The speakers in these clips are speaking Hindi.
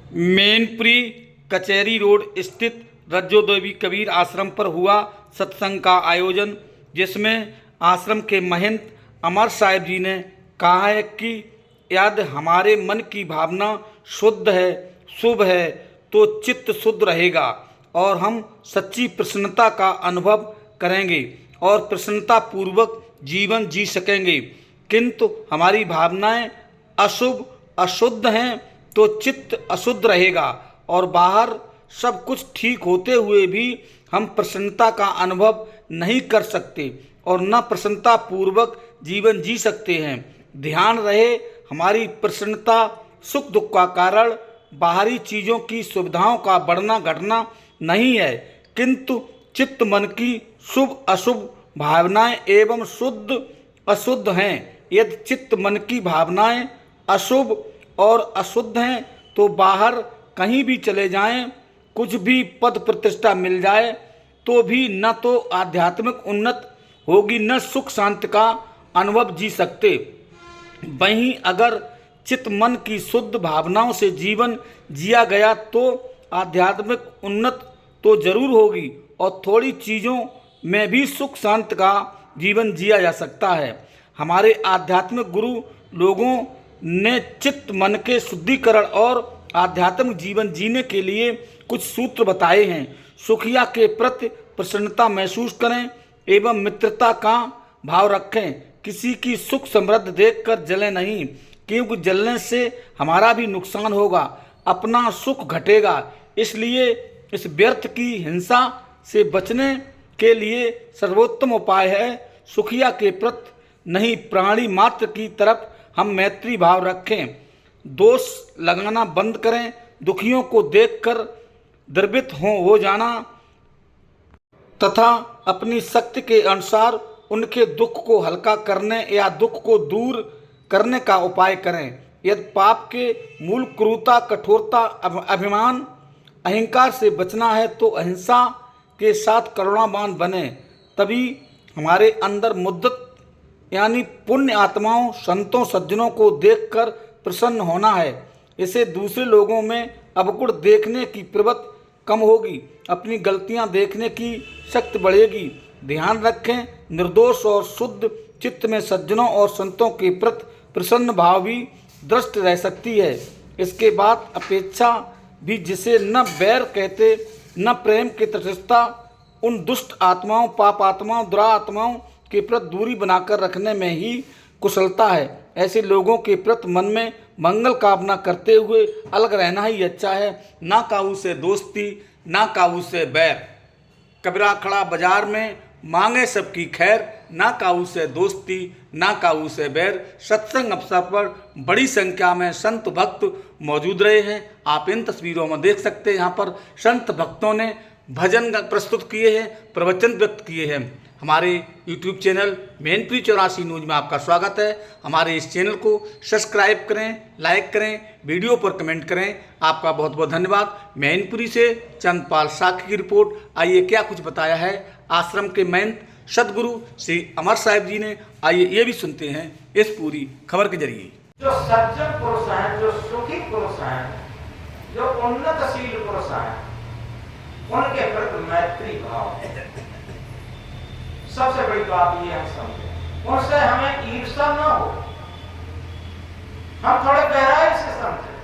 मैनपुरी कचहरी रोड स्थित रज्जोदेवी कबीर आश्रम पर हुआ सत्संग का आयोजन, जिसमें आश्रम के महंत अमर साहिब जी ने कहा है कि यदि हमारे मन की भावना शुद्ध है, शुभ है, तो चित्त शुद्ध रहेगा और हम सच्ची प्रसन्नता का अनुभव करेंगे और प्रसन्नता पूर्वक जीवन जी सकेंगे। किंतु हमारी भावनाएं अशुभ अशुद्ध हैं तो चित्त अशुद्ध रहेगा और बाहर सब कुछ ठीक होते हुए भी हम प्रसन्नता का अनुभव नहीं कर सकते और न प्रसन्नता पूर्वक जीवन जी सकते हैं। ध्यान रहे, हमारी प्रसन्नता सुख दुख का कारण बाहरी चीज़ों की सुविधाओं का बढ़ना घटना नहीं है, किंतु चित्त मन की शुभ अशुभ भावनाएं एवं शुद्ध अशुद्ध हैं। यदि चित्त मन की भावनाएं अशुभ और अशुद्ध हैं तो बाहर कहीं भी चले जाएं, कुछ भी पद प्रतिष्ठा मिल जाए तो भी न तो आध्यात्मिक उन्नत होगी, न सुख शांति का अनुभव जी सकते। वहीं अगर चित्त मन की शुद्ध भावनाओं से जीवन जिया गया तो आध्यात्मिक उन्नत तो जरूर होगी और थोड़ी चीज़ों में भी सुख शांति का जीवन जिया जा सकता है। हमारे आध्यात्मिक गुरु लोगों ने चित्त मन के शुद्धिकरण और आध्यात्मिक जीवन जीने के लिए कुछ सूत्र बताए हैं। सुखिया के प्रति प्रसन्नता महसूस करें एवं मित्रता का भाव रखें। किसी की सुख समृद्ध देखकर जलें नहीं, क्योंकि जलने से हमारा भी नुकसान होगा, अपना सुख घटेगा। इसलिए इस व्यर्थ की हिंसा से बचने के लिए सर्वोत्तम उपाय है सुखिया के प्रति नहीं, प्राणी मात्र की तरफ हम मैत्री भाव रखें। दोष लगाना बंद करें, दुखियों को देखकर द्रवित हो जाना तथा अपनी शक्ति के अनुसार उनके दुख को हल्का करने या दुख को दूर करने का उपाय करें। यदि पाप के मूल क्रूरता, कठोरता, अभिमान, अहंकार से बचना है तो अहिंसा के साथ करुणावान बने, तभी हमारे अंदर मुद्दत यानी पुण्य आत्माओं, संतों, सज्जनों को देखकर प्रसन्न होना है। इसे दूसरे लोगों में अवगुण देखने की प्रवृत्ति कम होगी, अपनी गलतियां देखने की शक्ति बढ़ेगी। ध्यान रखें, निर्दोष और शुद्ध चित्त में सज्जनों और संतों के प्रति प्रसन्न भाव भी दृष्ट रह सकती है। इसके बाद अपेक्षा भी, जिसे न बैर कहते न प्रेम की तटस्थता, उन दुष्ट आत्माओं, पाप आत्माओं, दुरात्माओं के प्रति दूरी बनाकर रखने में ही कुशलता है। ऐसे लोगों के प्रति मन में मंगल कामना करते हुए अलग रहना ही अच्छा है। ना काऊ से दोस्ती, ना काऊ से बैर। कबीरा खड़ा बाजार में मांगे सबकी खैर, ना काऊ से दोस्ती, ना काऊ से बैर। सत्संग अवसर पर बड़ी संख्या में संत भक्त मौजूद रहे हैं। आप इन तस्वीरों में देख सकते हैं, यहाँ पर संत भक्तों ने भजन प्रस्तुत किए हैं, प्रवचन व्यक्त किए हैं। हमारे YouTube चैनल मैनपुरी 84 न्यूज में आपका स्वागत है। हमारे इस चैनल को सब्सक्राइब करें, लाइक करें, वीडियो पर कमेंट करें। आपका बहुत बहुत धन्यवाद। मैनपुरी से चंद्रपाल साखी की रिपोर्ट। आइए क्या कुछ बताया है आश्रम के महंत सदगुरु श्री अमर साहिब जी ने, आइए ये भी सुनते हैं इस पूरी खबर के जरिए। जो सज्जन पुरुष हैं, जो सुखी पुरुष हैं, जो उन्नतशील पुरुष हैं, उनके प्रति मैत्री भाव, सबसे बड़ी बात ये हम समझे। उनसे हमें ईर्ष्या न हो, हम थोड़े गहराई से समझे।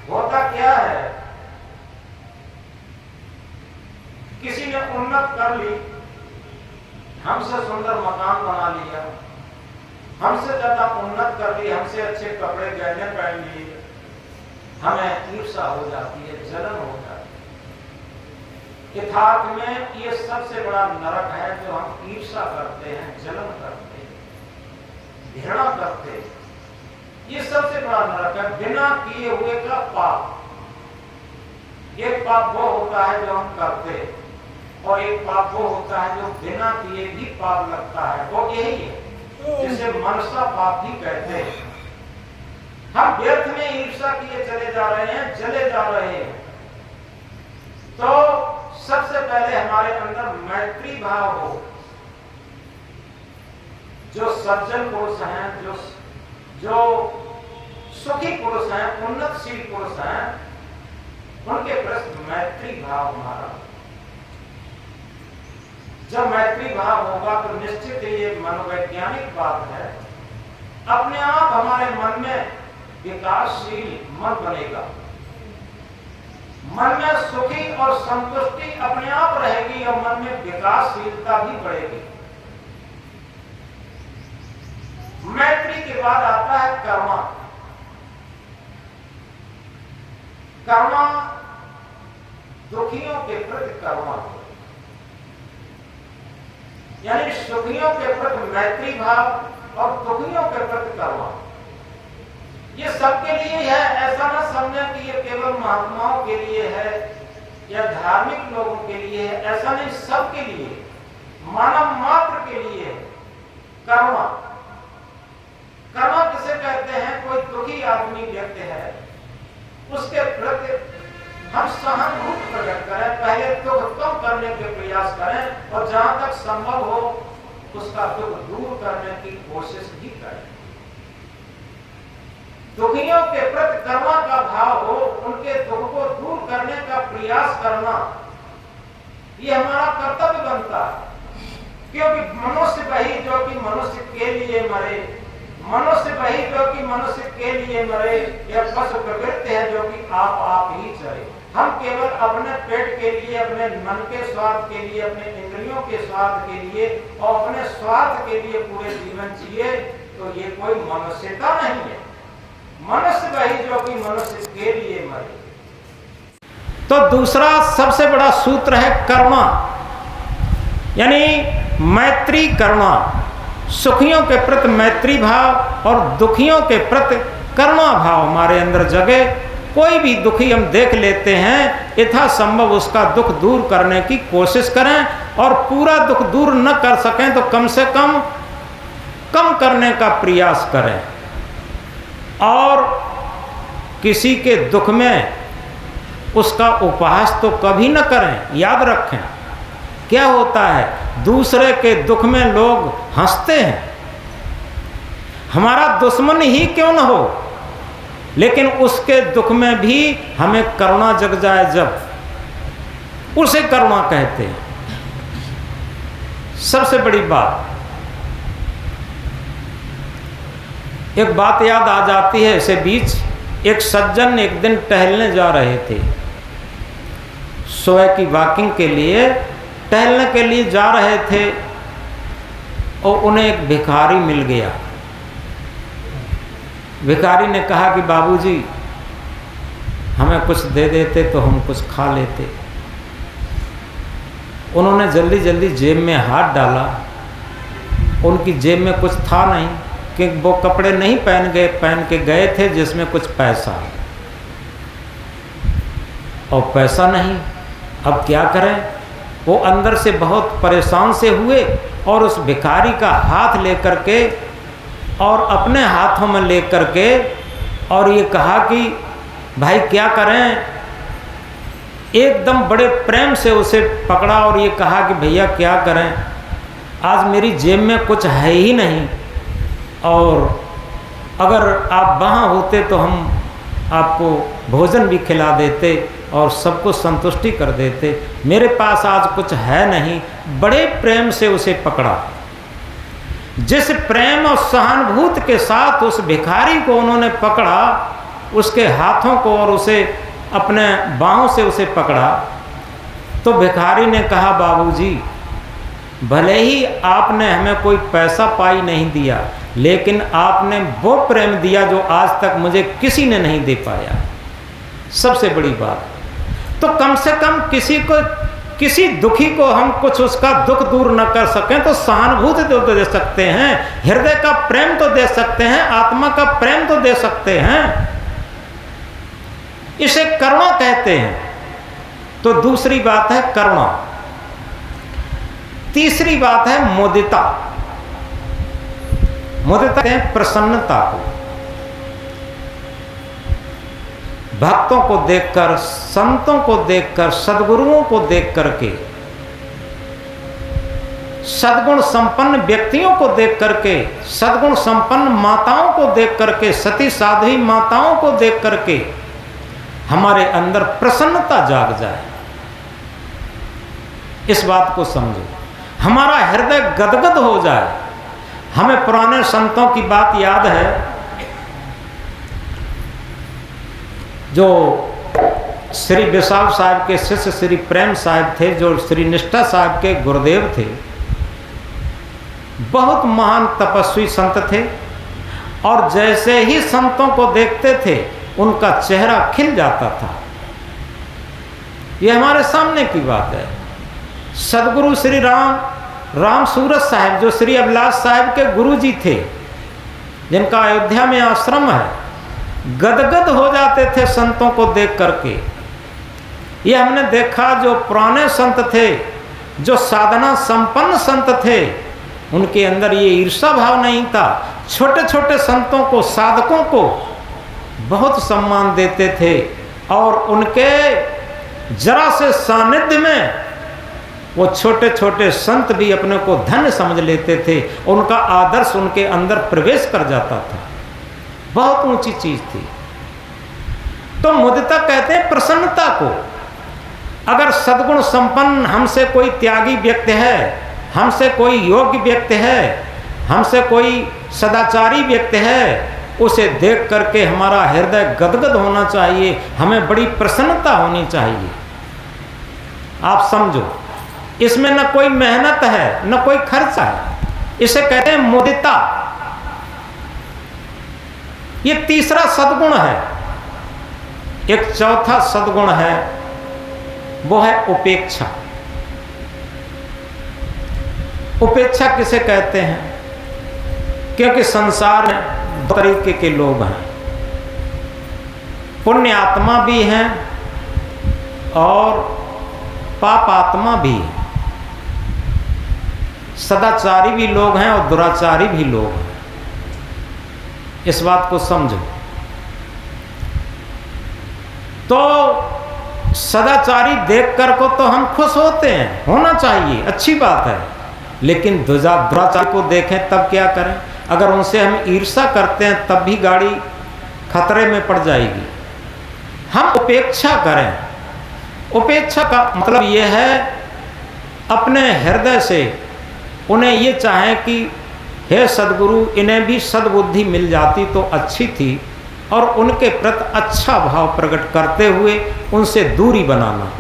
होता क्या है, किसी ने उन्नत कर ली, हमसे सुंदर मकान बना लिया, हमसे ज्यादा उन्नत कर ली, हमसे अच्छे कपड़े गहने पहन लिए, हमें ईर्ष्या हो जाती है, जलन हो जाती है। यथार्थ में ये सबसे बड़ा नरक है जो हम ईर्ष्या करते हैं, जलन करते हैं, घृणा करते हैं। ये सबसे बड़ा नरक है, बिना किए हुए का पाप। एक पाप वो होता है जो हम करते हैं और एक पाप वो होता है जो बिना किए भी पाप लगता है, वो यही है जिसे मनसा पाप भी कहते हैं। हम व्यर्थ में ईर्ष्या किए चले जा रहे हैं, जले जा रहे हैं। तो सबसे पहले हमारे अंदर मैत्री भाव हो। जो सज्जन पुरुष हैं, जो सुखी पुरुष हैं, उन्नतशील पुरुष हैं, उनके प्रति मैत्री भाव हमारा। जब मैत्री भाव होगा तो निश्चित ही ये मनोवैज्ञानिक बात है, अपने आप हमारे मन में विकासशील मन बनेगा, मन में सुखी और संतुष्टि अपने आप रहेगी और मन में विकासशीलता भी बढ़ेगी। मैत्री के बाद आता है कर्मा। कर्मा दुखियों के प्रति कर्मा, यानी सुखियों के प्रति मैत्री भाव और दुखियों के प्रति कर्मा। ये सबके लिए है, ऐसा ना समझे कि ये केवल महात्माओं के लिए है या धार्मिक लोगों के लिए है, ऐसा नहीं, सबके लिए, मानव मात्र के लिए है कर्मा। कर्मा किसे कहते हैं? कोई दुखी आदमी व्यक्ति है, उसके प्रति हम सहानुभूति प्रकट करें, पहले दुख कम करने के प्रयास करें और जहां तक संभव हो उसका दुख दूर करने की कोशिश भी करें। दुखियों के प्रति कर्मा का भाव हो, उनके दुख को दूर करने का प्रयास करना, ये हमारा कर्तव्य बनता है। क्योंकि मनुष्य वही जो कि मनुष्य के लिए मरे, मनुष्य वही जो कि मनुष्य के लिए मरे, यह पशु प्रवृत्ति है जो कि आप ही चले। हम केवल अपने पेट के लिए, अपने मन के स्वार्थ के लिए, अपने इंद्रियों के स्वार्थ के लिए और अपने स्वार्थ के लिए पूरे जीवन जिए तो ये कोई मनुष्यता नहीं है। मनुष्य वही जो कि मनुष्य के लिए मरे। तो दूसरा सबसे बड़ा सूत्र है कर्मा, यानी मैत्री कर्मा। सुखियों के प्रति मैत्री भाव और दुखियों के प्रति कर्मा भाव हमारे अंदर जगे। कोई भी दुखी हम देख लेते हैं, यथासंभव उसका दुख दूर करने की कोशिश करें और पूरा दुख दूर न कर सकें तो कम से कम करने का प्रयास करें। और किसी के दुख में उसका उपहास तो कभी न करें। याद रखें, क्या होता है, दूसरे के दुख में लोग हंसते हैं। हमारा दुश्मन ही क्यों न हो, लेकिन उसके दुख में भी हमें करुणा जग जाए, जब उसे करुणा कहते हैं। सबसे बड़ी बात, एक बात याद आ जाती है इसे बीच। एक सज्जन एक दिन टहलने जा रहे थे, सुबह की वॉकिंग के लिए टहलने के लिए जा रहे थे और उन्हें एक भिखारी मिल गया। भिखारी ने कहा कि बाबूजी हमें कुछ दे देते तो हम कुछ खा लेते। उन्होंने जल्दी जल्दी जेब में हाथ डाला, उनकी जेब में कुछ था नहीं, कि वो कपड़े नहीं पहन के गए थे जिसमें कुछ पैसा, और पैसा नहीं। अब क्या करें? वो अंदर से बहुत परेशान से हुए और उस भिखारी का हाथ लेकर के और अपने हाथों में लेकर के और ये कहा कि भाई क्या करें। एकदम बड़े प्रेम से उसे पकड़ा और ये कहा कि भैया क्या करें, आज मेरी जेब में कुछ है ही नहीं, और अगर आप वहाँ होते तो हम आपको भोजन भी खिला देते और सबको संतुष्टि कर देते। मेरे पास आज कुछ है नहीं। बड़े प्रेम से उसे पकड़ा। जिस प्रेम और सहानुभूति के साथ उस भिखारी को उन्होंने पकड़ा, उसके हाथों को और उसे अपने बाहों से उसे पकड़ा, तो भिखारी ने कहा बाबूजी भले ही आपने हमें कोई पैसा पाई नहीं दिया, लेकिन आपने वो प्रेम दिया जो आज तक मुझे किसी ने नहीं दे पाया। सबसे बड़ी बात, तो कम से कम किसी दुखी को हम कुछ उसका दुख दूर न कर सकें तो सहानुभूति तो दे सकते हैं, हृदय का प्रेम तो दे सकते हैं, आत्मा का प्रेम तो दे सकते हैं। इसे करुणा कहते हैं। तो दूसरी बात है करुणा। तीसरी बात है मुदिता। मुदिता कहते हैं प्रसन्नता को। भक्तों को देखकर, संतों को देखकर, सद्गुरुओं को देख करके, सद्गुण संपन्न व्यक्तियों को देख करके, सद्गुण संपन्न माताओं को देख करके, सती साध्वी माताओं को देख करके हमारे अंदर प्रसन्नता जाग जाए। इस बात को समझो, हमारा हृदय गदगद हो जाए। हमें पुराने संतों की बात याद है, जो श्री विशाल साहब के शिष्य श्री प्रेम साहब थे, जो श्री निष्ठा साहब के गुरुदेव थे, बहुत महान तपस्वी संत थे, और जैसे ही संतों को देखते थे उनका चेहरा खिल जाता था। यह हमारे सामने की बात है। सदगुरु श्री राम सूरत साहब, जो श्री अभिलाष साहब के गुरुजी थे, जिनका अयोध्या में आश्रम है, गदगद हो जाते थे संतों को देख करके। ये हमने देखा, जो पुराने संत थे, जो साधना संपन्न संत थे, उनके अंदर ये ईर्षा भाव नहीं था। छोटे छोटे संतों को, साधकों को बहुत सम्मान देते थे, और उनके जरा से सानिध्य में वो छोटे छोटे संत भी अपने को धन्य समझ लेते थे। उनका आदर्श उनके अंदर प्रवेश कर जाता था। बहुत ऊंची चीज थी। तो मुदिता कहते हैं प्रसन्नता को। अगर सद्गुण संपन्न हमसे कोई त्यागी व्यक्ति है, हमसे कोई योग्य व्यक्ति है, हमसे कोई सदाचारी व्यक्ति है, उसे देख करके हमारा हृदय गदगद होना चाहिए, हमें बड़ी प्रसन्नता होनी चाहिए। आप समझो, इसमें न कोई मेहनत है, न कोई खर्चा है। इसे कहते हैं मुदिता। ये तीसरा सद्गुण है। एक चौथा सद्गुण है, वो है उपेक्षा। उपेक्षा किसे कहते हैं? क्योंकि संसार में दो तरीके के लोग हैं, पुण्य आत्मा भी हैं और पाप आत्मा भी है। सदाचारी भी लोग हैं और दुराचारी भी लोग हैं। इस बात को समझो। तो सदाचारी देख कर को तो हम खुश होते हैं, होना चाहिए, अच्छी बात है। लेकिन दुराचारी को देखें तब क्या करें? अगर उनसे हम ईर्ष्या करते हैं तब भी गाड़ी खतरे में पड़ जाएगी। हम उपेक्षा करें। उपेक्षा का मतलब यह है, अपने हृदय से उन्हें ये चाहें कि हे सदगुरु, इन्हें भी सद्बुद्धि मिल जाती तो अच्छी थी, और उनके प्रति अच्छा भाव प्रकट करते हुए उनसे दूरी बनाना।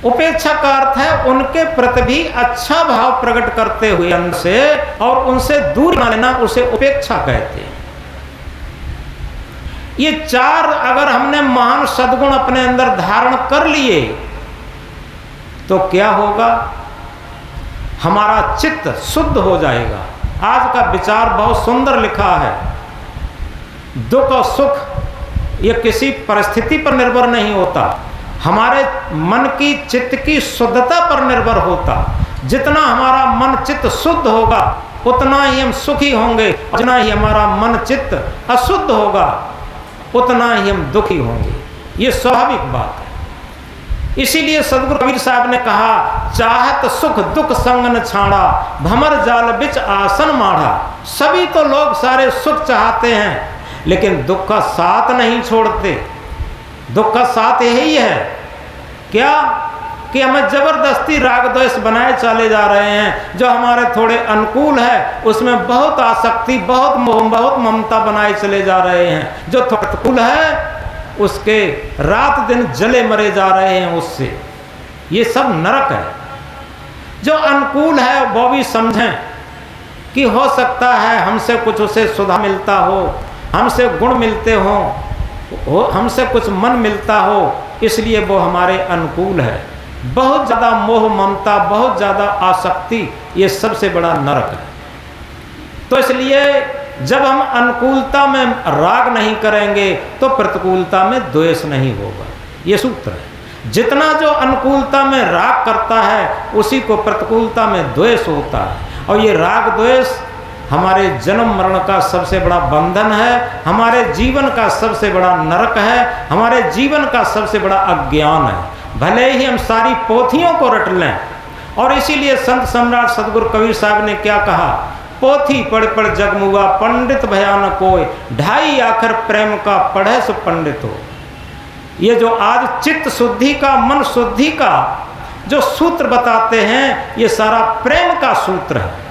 उपेक्षा का अर्थ है उनके प्रति भी अच्छा भाव प्रकट करते हुए अंदर से और उनसे दूरी बना लेना, उसे उपेक्षा कहते हैं। ये चार अगर हमने महान सद्गुण अपने अंदर धारण कर लिए तो क्या होगा? हमारा चित्त शुद्ध हो जाएगा। आज का विचार बहुत सुंदर लिखा है। दुख और सुख ये किसी परिस्थिति पर निर्भर नहीं होता, हमारे मन की चित्त की शुद्धता पर निर्भर होता। जितना हमारा मन चित्त शुद्ध होगा उतना ही हम सुखी होंगे, जितना ही हमारा मन चित्त अशुद्ध होगा उतना ही हम दुखी होंगे। ये स्वाभाविक बात है। इसीलिए सदगुरु कबीर साहब ने कहा, चाहत सुख दुख संग न छाड़ा, भमर जाल बिच आसन माढ़ा। सभी तो लोग सारे सुख चाहते हैं, लेकिन दुख का साथ नहीं छोड़ते। दुख का साथ यही है क्या कि हमें जबरदस्ती राग द्वेष बनाए चले जा रहे हैं। जो हमारे थोड़े अनुकूल है उसमें बहुत आसक्ति, बहुत मोह, बहुत ममता बनाए चले जा रहे हैं। जो थोड़ा प्रतिकूल है उसके रात दिन जले मरे जा रहे हैं उससे। ये सब नरक है। जो अनुकूल है वो भी समझें कि हो सकता है हमसे कुछ उसे सुधा मिलता हो, हमसे गुण मिलते हो, हमसे कुछ मन मिलता हो, इसलिए वो हमारे अनुकूल है। बहुत ज़्यादा मोह ममता, बहुत ज़्यादा आसक्ति, ये सबसे बड़ा नरक है। तो इसलिए जब हम अनुकूलता में राग नहीं करेंगे तो प्रतिकूलता में द्वेष नहीं होगा। ये सूत्र है। जितना जो अनुकूलता में राग करता है उसी को प्रतिकूलता में द्वेष होता है। और ये राग द्वेष हमारे जन्म मरण का सबसे बड़ा बंधन है, हमारे जीवन का सबसे बड़ा नरक है, हमारे जीवन का सबसे बड़ा अज्ञान है। भले ही हम सारी पोथियों को रट लें। और इसीलिए संत सम्राट सदगुरु कबीर साहब ने क्या कहा, पोथी पढ़ पढ़ जगमुआ, पंडित भया न कोय, ढाई आखर प्रेम का पढ़े सो पंडित हो। ये जो आज चित्त शुद्धि का, मन शुद्धि का जो सूत्र बताते हैं, ये सारा प्रेम का सूत्र है।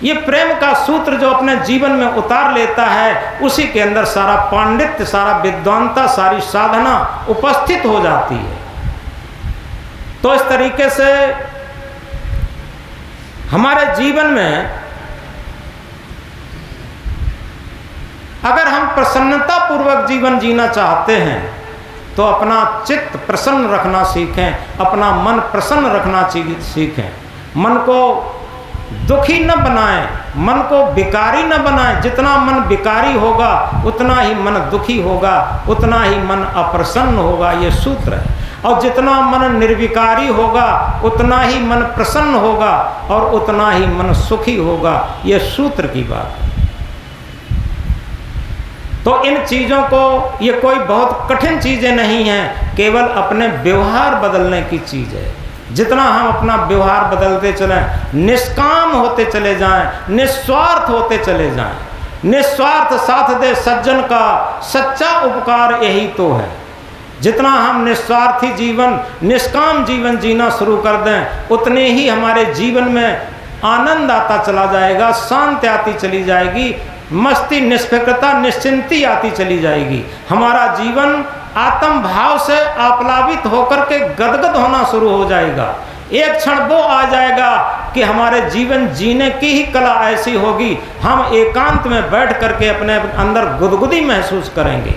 ये प्रेम का सूत्र जो अपने जीवन में उतार लेता है, उसी के अंदर सारा पांडित्य, सारा विद्वानता, सारी साधना उपस्थित हो जाती है। तो इस तरीके से हमारे जीवन में अगर हम प्रसन्नता पूर्वक जीवन जीना चाहते हैं तो अपना चित्त प्रसन्न रखना सीखें, अपना मन प्रसन्न रखना सीखें। मन को दुखी न बनाएं, मन को विकारी न बनाएं। जितना मन विकारी होगा उतना ही मन दुखी होगा, उतना ही मन अप्रसन्न होगा, ये सूत्र है। और जितना मन निर्विकारी होगा उतना ही मन प्रसन्न होगा और उतना ही मन सुखी होगा, ये सूत्र की बात है। तो इन चीज़ों को, ये कोई बहुत कठिन चीज़ें नहीं हैं, केवल अपने व्यवहार बदलने की चीज़ है। जितना हम अपना व्यवहार बदलते चलें, निष्काम होते चले जाएं, निस्वार्थ होते चले जाएं, निस्वार्थ साथ दे सज्जन का सच्चा उपकार यही तो है। जितना हम निस्वार्थी जीवन, निष्काम जीवन जीना शुरू कर दें, उतने ही हमारे जीवन में आनंद आता चला जाएगा, शांति आती चली जाएगी, मस्ती, निष्फिक्रता, निश्चिंती आती चली जाएगी। हमारा जीवन आत्म भाव से आप्लावित होकर के गदगद होना शुरू हो जाएगा। एक क्षण वो आ जाएगा कि हमारे जीवन जीने की ही कला ऐसी होगी, हम एकांत में बैठ करके अपने अंदर गुदगुदी महसूस करेंगे।